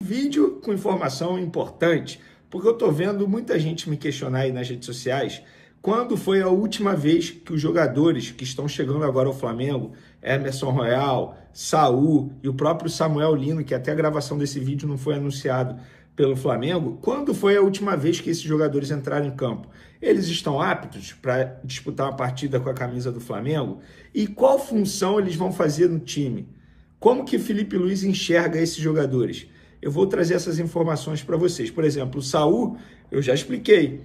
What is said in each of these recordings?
Vídeo com informação importante, porque eu estou vendo muita gente me questionar aí nas redes sociais quando foi a última vez que os jogadores que estão chegando agora ao Flamengo, Emerson Royal, Saul e o próprio Samuel Lino, que até a gravação desse vídeo não foi anunciado pelo Flamengo, quando foi a última vez que esses jogadores entraram em campo? Eles estão aptos para disputar uma partida com a camisa do Flamengo? E qual função eles vão fazer no time? Como que Felipe Luiz enxerga esses jogadores? Eu vou trazer essas informações para vocês. Por exemplo, o Saul, eu já expliquei,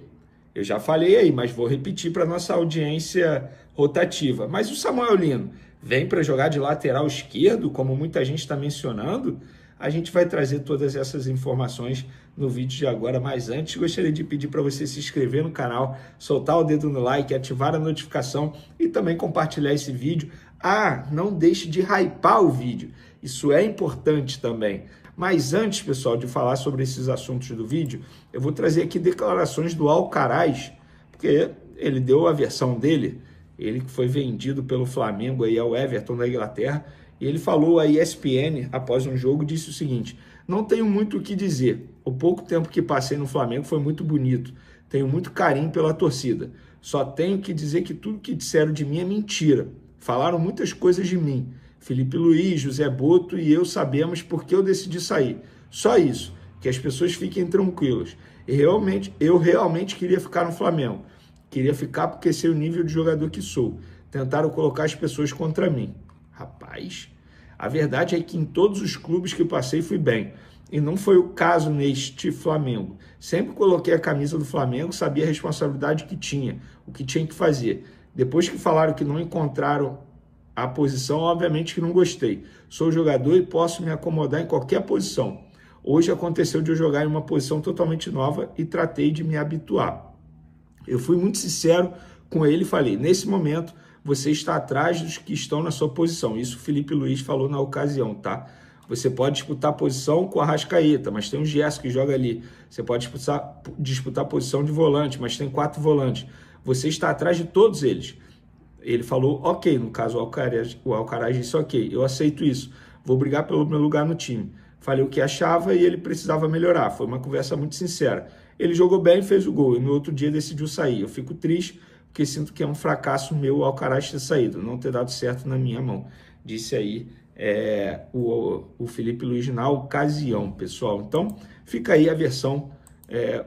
eu já falei aí, mas vou repetir para nossa audiência rotativa. Mas o Samuel Lino vem para jogar de lateral esquerdo, como muita gente está mencionando? A gente vai trazer todas essas informações no vídeo de agora, mas antes gostaria de pedir para você se inscrever no canal, soltar o dedo no like, ativar a notificação e também compartilhar esse vídeo. Ah, não deixe de hypar o vídeo, isso é importante também. Mas antes, pessoal, de falar sobre esses assuntos do vídeo, eu vou trazer aqui declarações do Alcaraz, porque ele deu a versão dele, ele que foi vendido pelo Flamengo aí ao Everton da Inglaterra, e ele falou à ESPN, após um jogo, disse o seguinte: não tenho muito o que dizer, o pouco tempo que passei no Flamengo foi muito bonito, tenho muito carinho pela torcida, só tenho que dizer que tudo que disseram de mim é mentira, falaram muitas coisas de mim, Felipe Luiz, José Boto e eu sabemos porque eu decidi sair. Só isso, que as pessoas fiquem tranquilas. Eu realmente queria ficar no Flamengo. Queria ficar porque sei o nível de jogador que sou. Tentaram colocar as pessoas contra mim. Rapaz, a verdade é que em todos os clubes que passei fui bem. E não foi o caso neste Flamengo. Sempre coloquei a camisa do Flamengo, sabia a responsabilidade que tinha, o que tinha que fazer. Depois que falaram que não encontraram a posição, obviamente que não gostei. Sou jogador e posso me acomodar em qualquer posição. Hoje aconteceu de eu jogar em uma posição totalmente nova e tratei de me habituar. Eu fui muito sincero com ele e falei: nesse momento você está atrás dos que estão na sua posição. Isso o Felipe Luiz falou na ocasião, tá? Você pode disputar a posição com a Arrascaeta, mas tem o Gerson que joga ali. Você pode disputar a posição de volante, mas tem 4 volantes. Você está atrás de todos eles. Ele falou ok, no caso o Alcaraz disse ok, eu aceito isso, vou brigar pelo meu lugar no time. Falei o que achava e ele precisava melhorar, foi uma conversa muito sincera. Ele jogou bem e fez o gol, e no outro dia decidiu sair. Eu fico triste porque sinto que é um fracasso meu o Alcaraz ter saído, não ter dado certo na minha mão. Disse aí o Felipe Luiz na ocasião, pessoal. Então fica aí a versão,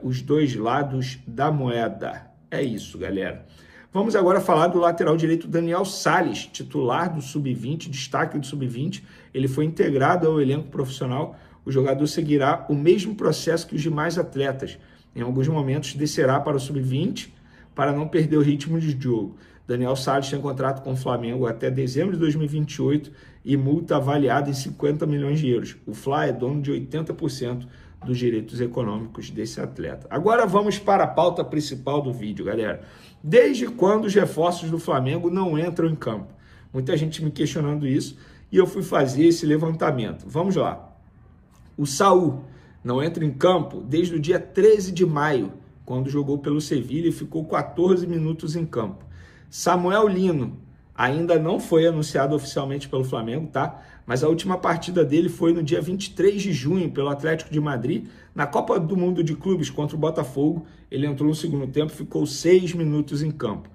os dois lados da moeda. É isso, galera. Vamos agora falar do lateral direito Daniel Sales, titular do Sub-20, destaque do Sub-20. Ele foi integrado ao elenco profissional. O jogador seguirá o mesmo processo que os demais atletas. Em alguns momentos descerá para o Sub-20 para não perder o ritmo de jogo. Daniel Sales tem contrato com o Flamengo até dezembro de 2028 e multa avaliada em 50 milhões de euros. O Fla é dono de 80% dos direitos econômicos desse atleta. Agora vamos para a pauta principal do vídeo, galera. Desde quando os reforços do Flamengo não entram em campo? Muita gente me questionando isso e eu fui fazer esse levantamento. Vamos lá. O Saul não entra em campo desde o dia 13 de maio, quando jogou pelo Sevilha e ficou 14 minutos em campo. Samuel Lino ainda não foi anunciado oficialmente pelo Flamengo, tá? Mas a última partida dele foi no dia 23 de junho pelo Atlético de Madrid, na Copa do Mundo de Clubes contra o Botafogo. Ele entrou no segundo tempo, ficou 6 minutos em campo.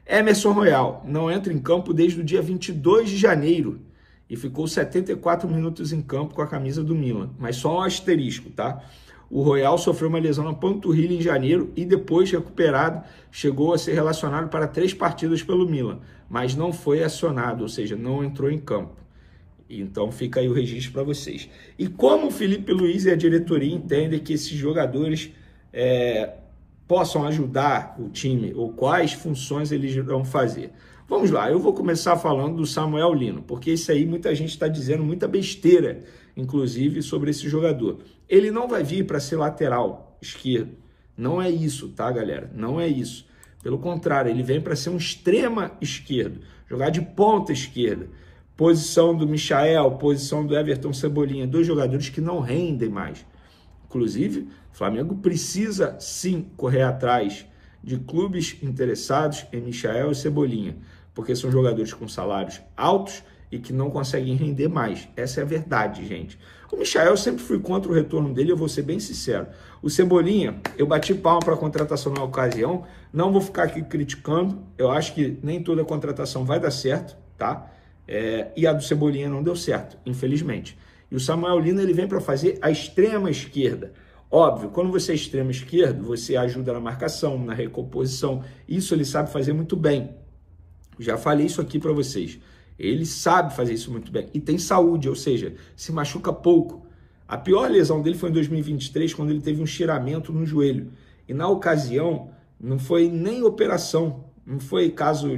Emerson Royal não entra em campo desde o dia 22 de janeiro e ficou 74 minutos em campo com a camisa do Milan, mas só um asterisco, tá? O Royal sofreu uma lesão na panturrilha em janeiro e depois, recuperado, chegou a ser relacionado para 3 partidas pelo Milan, mas não foi acionado, ou seja, não entrou em campo. Então fica aí o registro para vocês. E como o Felipe Luiz e a diretoria entendem que esses jogadores possam ajudar o time, ou quais funções eles vão fazer? Vamos lá, eu vou começar falando do Samuel Lino, porque isso aí muita gente está dizendo muita besteira, inclusive, sobre esse jogador. Ele não vai vir para ser lateral esquerdo. Não é isso, tá, galera? Não é isso. Pelo contrário, ele vem para ser um extrema esquerdo, jogar de ponta esquerda. Posição do Michael, posição do Everton Cebolinha, 2 jogadores que não rendem mais. Inclusive, o Flamengo precisa sim correr atrás de clubes interessados em Michael e Cebolinha, porque são jogadores com salários altos e que não conseguem render mais. Essa é a verdade, gente. O Michael eu sempre fui contra o retorno dele, eu vou ser bem sincero. O Cebolinha, eu bati palma para a contratação na ocasião, não vou ficar aqui criticando, eu acho que nem toda contratação vai dar certo, tá? E a do Cebolinha não deu certo, infelizmente. E o Samuel Lino, ele vem para fazer a extrema esquerda. Óbvio, quando você é extremo esquerdo, você ajuda na marcação, na recomposição. Isso ele sabe fazer muito bem. Já falei isso aqui para vocês. Ele sabe fazer isso muito bem. E tem saúde, ou seja, se machuca pouco. A pior lesão dele foi em 2023, quando ele teve um estiramento no joelho. E na ocasião, não foi nem operação. Não foi caso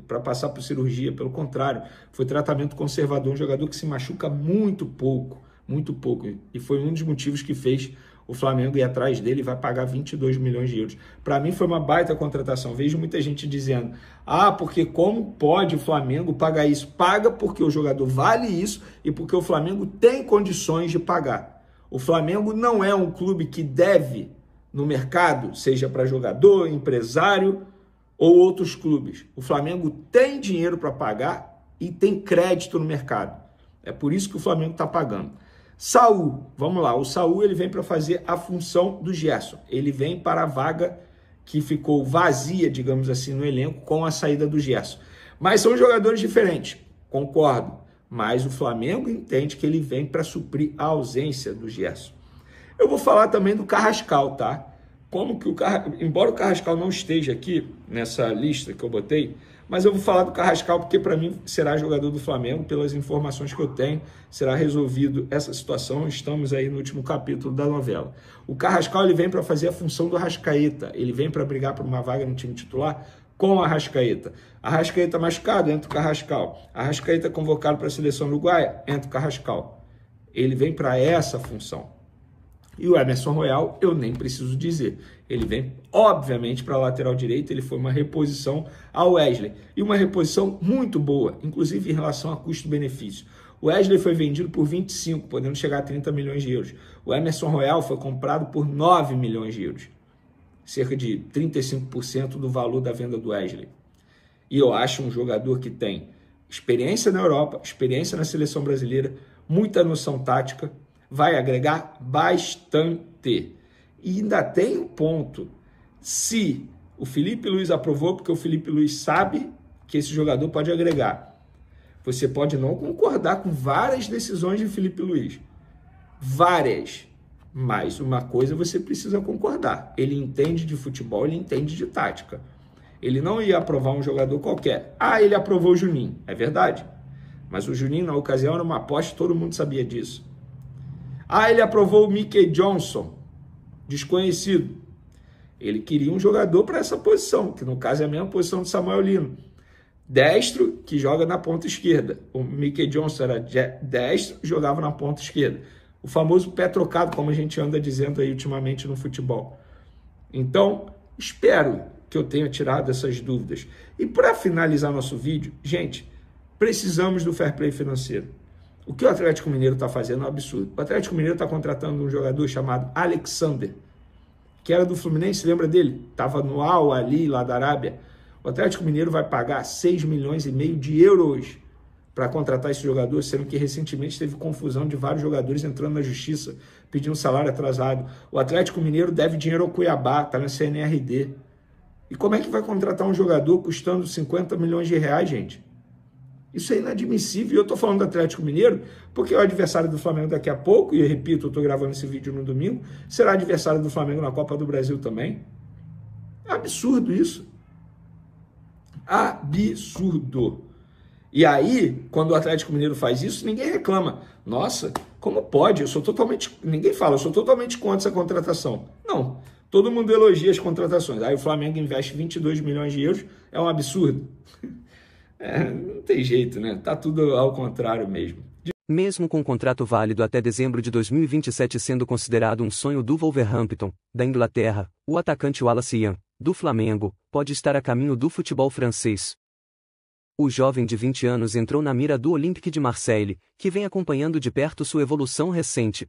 para passar por cirurgia, pelo contrário. Foi tratamento conservador. Um jogador que se machuca muito pouco. Muito pouco. E foi um dos motivos que fez o Flamengo ir atrás dele e vai pagar 22 milhões de euros. Para mim foi uma baita contratação. Vejo muita gente dizendo, porque como pode o Flamengo pagar isso? Paga porque o jogador vale isso e porque o Flamengo tem condições de pagar. O Flamengo não é um clube que deve no mercado, seja para jogador, empresário ou outros clubes. O Flamengo tem dinheiro para pagar e tem crédito no mercado. É por isso que o Flamengo está pagando. Saul, vamos lá, o Saul ele vem para fazer a função do Gerson, ele vem para a vaga que ficou vazia, digamos assim, no elenco com a saída do Gerson. Mas são jogadores diferentes, concordo, mas o Flamengo entende que ele vem para suprir a ausência do Gerson. Eu vou falar também do Carrascal, tá? Embora o Carrascal não esteja aqui nessa lista que eu botei, mas eu vou falar do Carrascal porque para mim será jogador do Flamengo, pelas informações que eu tenho, será resolvido essa situação, estamos aí no último capítulo da novela. O Carrascal ele vem para fazer a função do Arrascaeta, ele vem para brigar por uma vaga no time titular com o Arrascaeta. Arrascaeta machucado, entra o Carrascal. Arrascaeta convocado para a seleção uruguaia, entra o Carrascal. Ele vem para essa função. E o Emerson Royal, eu nem preciso dizer. Ele vem, obviamente, para a lateral direita. Ele foi uma reposição ao Wesley. E uma reposição muito boa, inclusive em relação a custo-benefício. O Wesley foi vendido por 25, podendo chegar a 30 milhões de euros. O Emerson Royal foi comprado por 9 milhões de euros. Cerca de 35% do valor da venda do Wesley. E eu acho um jogador que tem experiência na Europa, experiência na seleção brasileira, muita noção tática, vai agregar bastante. E ainda tem um ponto, se o Felipe Luiz aprovou, porque o Felipe Luiz sabe que esse jogador pode agregar. Você pode não concordar com várias decisões de Felipe Luiz, várias, mas uma coisa você precisa concordar, ele entende de futebol, ele entende de tática. Ele não ia aprovar um jogador qualquer. Ele aprovou o Juninho, é verdade, mas o Juninho na ocasião era uma aposta, todo mundo sabia disso. Ele aprovou o Mickey Johnson, desconhecido. Ele queria um jogador para essa posição, que no caso é a mesma posição do Samuel Lino. Destro, que joga na ponta esquerda. O Mickey Johnson era destro, jogava na ponta esquerda. O famoso pé trocado, como a gente anda dizendo aí ultimamente no futebol. Então, espero que eu tenha tirado essas dúvidas. E para finalizar nosso vídeo, gente, precisamos do fair play financeiro. O que o Atlético Mineiro está fazendo é um absurdo. O Atlético Mineiro está contratando um jogador chamado Alexander, que era do Fluminense, lembra dele? Estava no Al Ali, lá da Arábia. O Atlético Mineiro vai pagar 6,5 milhões de euros para contratar esse jogador, sendo que recentemente teve confusão de vários jogadores entrando na justiça, pedindo salário atrasado. O Atlético Mineiro deve dinheiro ao Cuiabá, está na CNRD. E como é que vai contratar um jogador custando 50 milhões de reais, gente? Isso é inadmissível. E eu estou falando do Atlético Mineiro porque é o adversário do Flamengo daqui a pouco, e eu repito, eu estou gravando esse vídeo no domingo, será adversário do Flamengo na Copa do Brasil também. É absurdo isso. Absurdo. E aí, quando o Atlético Mineiro faz isso, ninguém reclama. Nossa, como pode? Ninguém fala, eu sou totalmente contra essa contratação. Não. Todo mundo elogia as contratações. Aí o Flamengo investe 22 milhões de euros, é um absurdo. Não tem jeito, né? Tá tudo ao contrário mesmo. Mesmo com um contrato válido até dezembro de 2027 sendo considerado um sonho do Wolverhampton, da Inglaterra, o atacante Wallace Ian, do Flamengo, pode estar a caminho do futebol francês. O jovem de 20 anos entrou na mira do Olympique de Marseille, que vem acompanhando de perto sua evolução recente.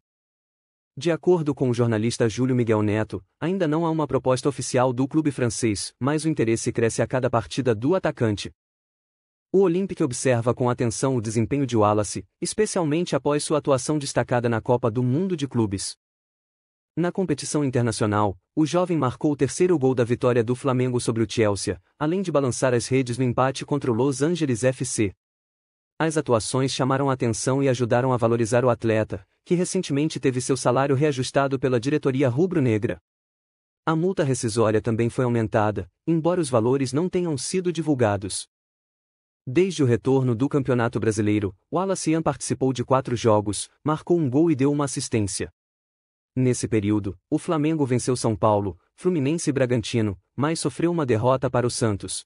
De acordo com o jornalista Júlio Miguel Neto, ainda não há uma proposta oficial do clube francês, mas o interesse cresce a cada partida do atacante. O Olympique observa com atenção o desempenho de Wallace, especialmente após sua atuação destacada na Copa do Mundo de Clubes. Na competição internacional, o jovem marcou o terceiro gol da vitória do Flamengo sobre o Chelsea, além de balançar as redes no empate contra o Los Angeles FC. As atuações chamaram a atenção e ajudaram a valorizar o atleta, que recentemente teve seu salário reajustado pela diretoria rubro-negra. A multa rescisória também foi aumentada, embora os valores não tenham sido divulgados. Desde o retorno do Campeonato Brasileiro, Wallace participou de 4 jogos, marcou um gol e deu uma assistência. Nesse período, o Flamengo venceu São Paulo, Fluminense e Bragantino, mas sofreu uma derrota para o Santos.